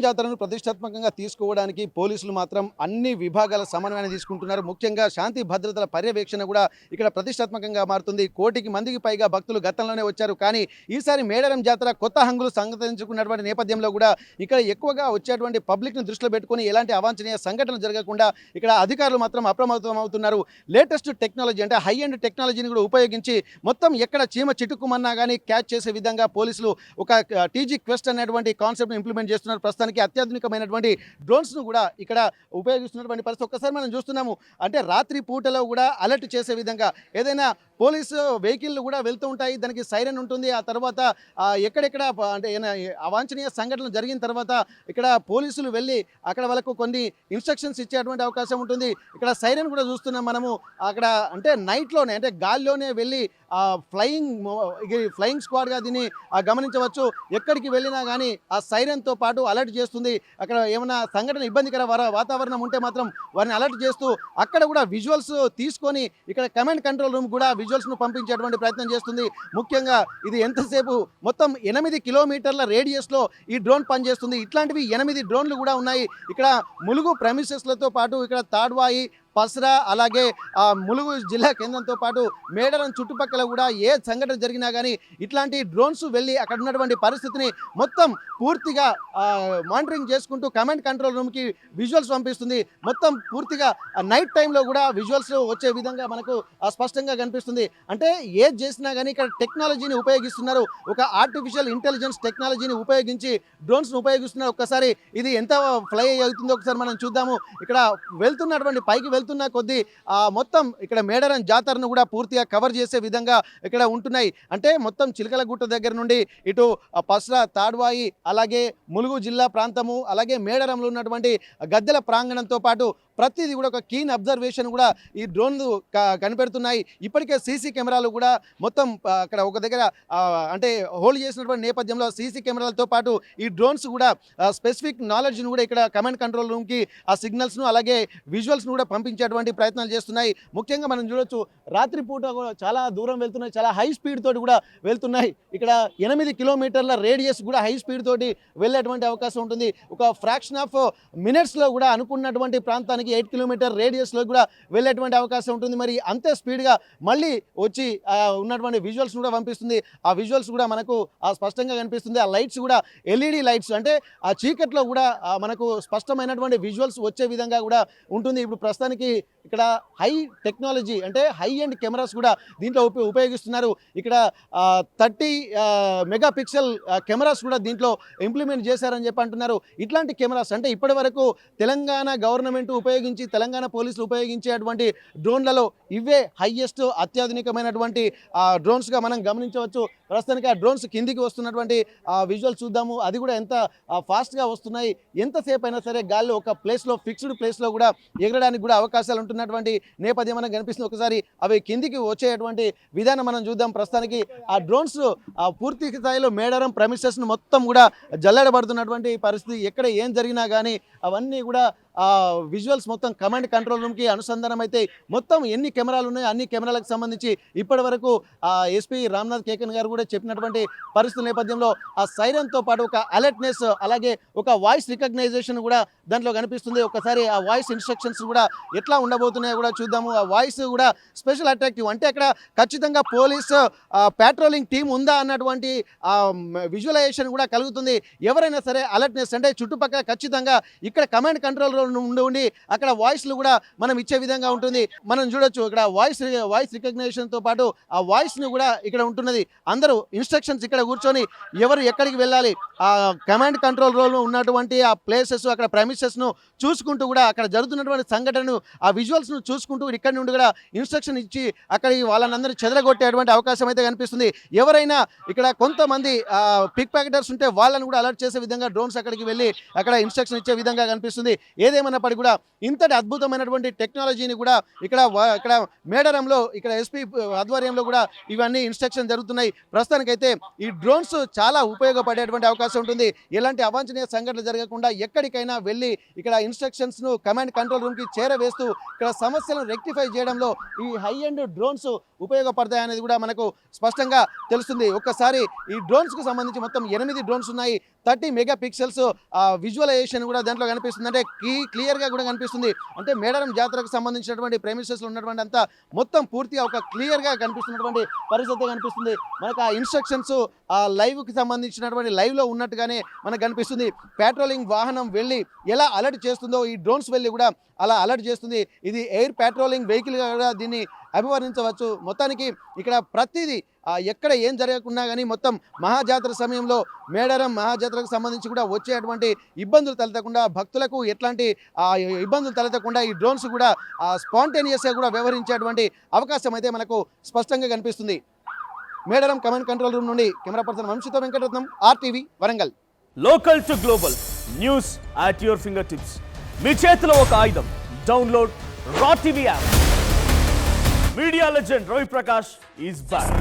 జాతరను ప్రతిష్టాత్మకంగా తీసుకోవడానికి పోలీసులు మాత్రం అన్ని విభాగాల సమన్వయాన్ని తీసుకుంటున్నారు. ముఖ్యంగా శాంతి భద్రతల పర్యవేక్షణ కూడా ఇక్కడ ప్రతిష్టాత్మకంగా మారుతుంది. 1,00,00,000 మందికి పైగా భక్తులు గతంలోనే వచ్చారు. కానీ ఈసారి మేడారం జాతర కొత్త హంగులు సంతరించుకున్నటువంటి నేపథ్యంలో కూడా ఇక్కడ ఎక్కువగా వచ్చేటువంటి పబ్లిక్ను దృష్టిలో పెట్టుకొని ఎలాంటి అవాంఛనీయ సంఘటనలు జరగకుండా ఇక్కడ అధికారులు మాత్రం అప్రమత్తం అవుతున్నారు. లేటెస్ట్ టెక్నాలజీ అంటే హై ఎండ్ టెక్నాలజీని కూడా ఉపయోగించి మొత్తం ఎక్కడ చీమ చిటుక్కుమన్నా కానీ క్యాచ్ చేసే విధంగా పోలీసులు ఒక టీజీ క్వెస్ట్ అనేటువంటి కాన్సెప్ట్ని ఇంప్లిమెంట్ చేస్తున్నారు. ప్రస్తుతానికి అత్యాధునికమైనటువంటి డ్రోన్స్ను కూడా ఇక్కడ ఉపయోగిస్తున్నటువంటి పరిస్థితి ఒక్కసారి మనం చూస్తున్నాము. అంటే రాత్రి పూటలో కూడా అలర్ట్ చేసే విధంగా ఏదైనా పోలీసు వెహికల్ కూడా వెళ్తూ ఉంటాయి, దానికి సైరన్ ఉంటుంది. ఆ తర్వాత ఎక్కడెక్కడ అంటే అవాంఛనీయ సంఘటనలు జరిగిన తర్వాత ఇక్కడ పోలీసులు వెళ్ళి అక్కడ వాళ్ళకు కొన్ని ఇన్స్ట్రక్షన్స్ ఇచ్చేటువంటి అవకాశం ఉంటుంది. ఇక్కడ సైరన్ కూడా చూస్తున్నాం మనము. అక్కడ అంటే నైట్లోనే అంటే గాల్లోనే వెళ్ళి ఫ్లయింగ్ స్క్వాడ్గా దీన్ని గమనించవచ్చు. ఎక్కడికి వెళ్ళినా కానీ ఆ సైరన్తో పాటు అలర్ట్ చేస్తుంది. అక్కడ ఏమైనా సంఘటన ఇబ్బందికర వాతావరణం ఉంటే మాత్రం వారిని అలర్ట్ చేస్తూ అక్కడ కూడా విజువల్స్ తీసుకొని ఇక్కడ కమాండ్ కంట్రోల్ రూమ్ కూడా విజువల్స్ను పంపించేటువంటి ప్రయత్నం చేస్తుంది. ముఖ్యంగా ఇది ఎంతసేపు మొత్తం 8 కిలోమీటర్ల రేడియస్లో ఈ డ్రోన్ పనిచేస్తుంది. ఇట్లాంటివి 8 డ్రోన్లు కూడా ఉన్నాయి. ఇక్కడ ములుగు ప్రెమిసెస్లతో పాటు ఇక్కడ తాడ్వాయి, పస్రా, అలాగే ములుగు జిల్లా కేంద్రంతో పాటు మేడారం చుట్టుపక్కల కూడా ఏ సంఘటన జరిగినా కానీ ఇట్లాంటి డ్రోన్స్ వెళ్ళి అక్కడ ఉన్నటువంటి పరిస్థితిని మొత్తం పూర్తిగా మానిటరింగ్ చేసుకుంటూ కమాండ్ కంట్రోల్ రూమ్కి విజువల్స్ పంపిస్తుంది. మొత్తం పూర్తిగా నైట్ టైంలో కూడా విజువల్స్ వచ్చే విధంగా మనకు స్పష్టంగా కనిపిస్తుంది. అంటే ఏది చేసినా కానీ ఇక్కడ టెక్నాలజీని ఉపయోగిస్తున్నారు. ఒక ఆర్టిఫిషియల్ ఇంటెలిజెన్స్ టెక్నాలజీని ఉపయోగించి డ్రోన్స్ను ఉపయోగిస్తున్నారు. ఒక్కసారి ఇది ఎంత ఫ్లై అవుతుందో ఒకసారి మనం చూద్దాము. ఇక్కడ వెళ్తున్నటువంటి పైకి వెళ్తున్న కొద్దీ మొత్తం ఇక్కడ మేడారం జాతరను కూడా పూర్తిగా కవర్ చేసే విధంగా ఇక్కడ ఉంటున్నాయి. అంటే మొత్తం చిలకలగుట్ట దగ్గర నుండి ఇటు పస్రా, తాడ్వాయి, అలాగే ములుగు జిల్లా ప్రాంతము, అలాగే మేడారంలో ఉన్నటువంటి గద్దెల ప్రాంగణంతో పాటు ప్రతిదీ కూడా ఒక కీన్ అబ్జర్వేషన్ కూడా ఈ డ్రోన్లు కనిపెడుతున్నాయి. ఇప్పటికే సీసీ కెమెరాలు కూడా మొత్తం అక్కడ ఒక దగ్గర అంటే హోల్డ్ చేసినటువంటి నేపథ్యంలో సీసీ కెమెరాలతో పాటు ఈ డ్రోన్స్ కూడా స్పెసిఫిక్ నాలెడ్జ్ను కూడా ఇక్కడ కమాండ్ కంట్రోల్ రూమ్కి ఆ సిగ్నల్స్ను అలాగే విజువల్స్ను కూడా పంపించేటువంటి ప్రయత్నాలు చేస్తున్నాయి. ముఖ్యంగా మనం చూడొచ్చు రాత్రిపూట కూడా చాలా దూరం వెళ్తున్నాయి, చాలా హై స్పీడ్ తోటి కూడా వెళ్తున్నాయి. ఇక్కడ 8 కిలోమీటర్ల రేడియస్ కూడా హై స్పీడ్ తోటి వెళ్ళేటువంటి అవకాశం ఉంటుంది. ఒక ఫ్రాక్షన్ ఆఫ్ మినిట్స్లో కూడా అనుకున్నటువంటి ప్రాంతానికి 8 కిలోమీటర్ రేడియస్లో కూడా వెళ్ళేటువంటి అవకాశం ఉంటుంది. మరి అంతే స్పీడ్గా మళ్ళీ వచ్చి ఉన్నటువంటి విజువల్స్ కూడా పంపిస్తుంది. ఆ విజువల్స్ కూడా మనకు స్పష్టంగా కనిపిస్తుంది. ఆ లైట్స్ కూడా ఎల్ఈడి లైట్స్, అంటే ఆ చీకట్లో కూడా మనకు స్పష్టమైనటువంటి విజువల్స్ వచ్చే విధంగా కూడా ఉంటుంది. ఇప్పుడు ప్రస్తుతానికి ఇక్కడ హై టెక్నాలజీ అంటే హై ఎండ్ కెమెరాస్ కూడా దీంట్లో ఉపయోగిస్తున్నారు. ఇక్కడ 30 మెగాపిక్సెల్ కెమెరాస్ కూడా దీంట్లో ఇంప్లిమెంట్ చేశారని చెప్పి అంటున్నారు. ఇట్లాంటి కెమెరాస్ అంటే ఇప్పటి వరకు తెలంగాణ గవర్నమెంట్ తెలంగాణ పోలీసులు ఉపయోగించేటువంటి డ్రోన్లలో ఇవే హైయెస్ట్ అత్యాధునికమైనటువంటి డ్రోన్స్గా మనం గమనించవచ్చు. ప్రస్తుతానికి ఆ డ్రోన్స్ కిందికి వస్తున్నటువంటి విజువల్స్ చూద్దాము. అది కూడా ఎంత ఫాస్ట్గా వస్తున్నాయి. ఎంతసేపు అయినా సరే గాల్లో ఒక ప్లేస్లో ఫిక్స్డ్ ప్లేస్లో కూడా ఎగరడానికి కూడా అవకాశాలు ఉంటున్నటువంటి నేపథ్యం మనకు కనిపిస్తుంది. ఒకసారి అవి కిందికి వచ్చేటువంటి విధానం మనం చూద్దాం. ప్రస్తుతానికి ఆ డ్రోన్స్ పూర్తి స్థాయిలో మేడారం ప్రెమిసెస్ను మొత్తం కూడా జల్లెడబడుతున్నటువంటి పరిస్థితి. ఎక్కడ ఏం జరిగినా కానీ అవన్నీ కూడా విజువల్స్ మొత్తం కమాండ్ కంట్రోల్ రూమ్కి అనుసంధానం అయితే మొత్తం ఎన్ని కెమెరాలు ఉన్నాయో అన్ని కెమెరాలకు సంబంధించి ఇప్పటి వరకు ఎస్పీ రామ్నాథ్ కేకన్ గారు కూడా చెప్పినటువంటి పరిస్థితుల నేపథ్యంలో ఆ సైరన్తో పాటు ఒక అలర్ట్నెస్ అలాగే ఒక వాయిస్ రికగ్నైజేషన్ కూడా దాంట్లో కనిపిస్తుంది. ఒకసారి ఆ వాయిస్ ఇన్స్ట్రక్షన్స్ కూడా ఎట్లా ఉండబోతున్నాయో కూడా చూద్దాము. ఆ వాయిస్ కూడా స్పెషల్ అట్రాక్టివ్, అంటే అక్కడ ఖచ్చితంగా పోలీస్ ప్యాట్రోలింగ్ టీం ఉందా అన్నటువంటి విజువలైజేషన్ కూడా కలుగుతుంది. ఎవరైనా సరే అలర్ట్నెస్ అంటే చుట్టుపక్కల ఖచ్చితంగా ఇక్కడ కమాండ్ కంట్రోల్ ఉండి అక్కడ వాయిస్లు కూడా మనం ఇచ్చే విధంగా ఉంటుంది. మనం చూడొచ్చు ఇక్కడ వాయిస్ రికగ్నిషన్తో పాటు ఆ వాయిస్ను కూడా ఇక్కడ ఉంటున్నది. అందరూ ఇన్స్ట్రక్షన్స్ ఇక్కడ కూర్చొని ఎవరు ఎక్కడికి వెళ్ళాలి ఆ కమాండ్ కంట్రోల్ రూమ్లో ఉన్నటువంటి ఆ ప్లేసెస్ అక్కడ ప్రెమిసెస్ను చూసుకుంటూ కూడా అక్కడ జరుగుతున్నటువంటి సంఘటనను ఆ విజువల్స్ను చూసుకుంటూ ఇక్కడ నుండి కూడా ఇన్స్ట్రక్షన్ ఇచ్చి అక్కడ వాళ్ళందరూ చెదరగొట్టేటువంటి అవకాశం అయితే కనిపిస్తుంది. ఎవరైనా ఇక్కడ కొంతమంది పిక్ ప్యాకెటర్స్ ఉంటే వాళ్ళని కూడా అలర్ట్ చేసే విధంగా డ్రోన్స్ అక్కడికి వెళ్ళి అక్కడ ఇన్స్ట్రక్షన్ ఇచ్చే విధంగా కనిపిస్తుంది. ఏదేమైనప్పటికీ కూడా ఇంతటి అద్భుతమైనటువంటి టెక్నాలజీని కూడా ఇక్కడ మేడారంలో ఇక్కడ ఎస్పీ ఆధ్వర్యంలో కూడా ఇవన్నీ ఇన్స్ట్రక్షన్ జరుగుతున్నాయి. ప్రస్తుతానికైతే ఈ డ్రోన్స్ చాలా ఉపయోగపడేటువంటి అవకాశం ఉంటుంది. ఎలాంటి అవాంఛనీయ సంఘటనలు జరగకుండా ఎక్కడికైనా వెళ్ళి ఇక్కడ ఇన్స్ట్రక్షన్స్ను కమాండ్ కంట్రోల్ రూమ్కి చేరవేస్తూ ఇక్కడ సమస్యలను రెక్టిఫై చేయడంలో ఈ హై ఎండ్ డ్రోన్స్ ఉపయోగపడతాయనేది కూడా మనకు స్పష్టంగా తెలుస్తుంది. ఒక్కసారి ఈ డ్రోన్స్కు సంబంధించి మొత్తం 8 డ్రోన్స్ ఉన్నాయి. 30 మెగా పిక్సెల్స్ విజువలైజేషన్ కూడా దాంట్లో కనిపిస్తుంది. అంటే క్లియర్గా కూడా కనిపిస్తుంది. అంటే మేడారం జాతరకు సంబంధించినటువంటి ప్రెమిసెస్లో ఉన్నటువంటి అంతా మొత్తం పూర్తిగా ఒక క్లియర్గా కనిపిస్తున్నటువంటి పరిస్థితి కనిపిస్తుంది. మనకు ఆ ఇన్స్ట్రక్షన్స్ ఆ లైవ్కి సంబంధించినటువంటి లైవ్లో ఉన్నట్టుగానే మనకు కనిపిస్తుంది. పెట్రోలింగ్ వాహనం వెళ్ళి ఎలా అలర్ట్ చేస్తుందో ఈ డ్రోన్స్ వెళ్ళి కూడా అలా అలర్ట్ చేస్తుంది. ఇది ఎయిర్ పెట్రోలింగ్ వెహికల్గా కూడా దీన్ని అభివర్ణించవచ్చు. మొత్తానికి ఇక్కడ ప్రతిదీ ఎక్కడ ఏం జరగకున్నా కానీ మొత్తం మహాజాతర సమయంలో మేడారం మహాజాతరకు సంబంధించి కూడా వచ్చేటువంటి ఇబ్బందులు తలెత్తకుండా, భక్తులకు ఎట్లాంటి ఇబ్బందులు తలెత్తకుండా ఈ డ్రోన్స్ కూడా స్పాంటేనియస్గా కూడా వ్యవహరించేటువంటి అవకాశం అయితే మనకు స్పష్టంగా కనిపిస్తుంది. మేడారం కమాండ్ కంట్రోల్ రూమ్ నుండి కెమెరా పర్సన్ వంశీతో Venkataratnam, RTV Warangal. Local to global news at your finger tips. మీ చేతిలో ఒక ఆయుధం. Download raw TV app. Media legend Ravi Prakash is back.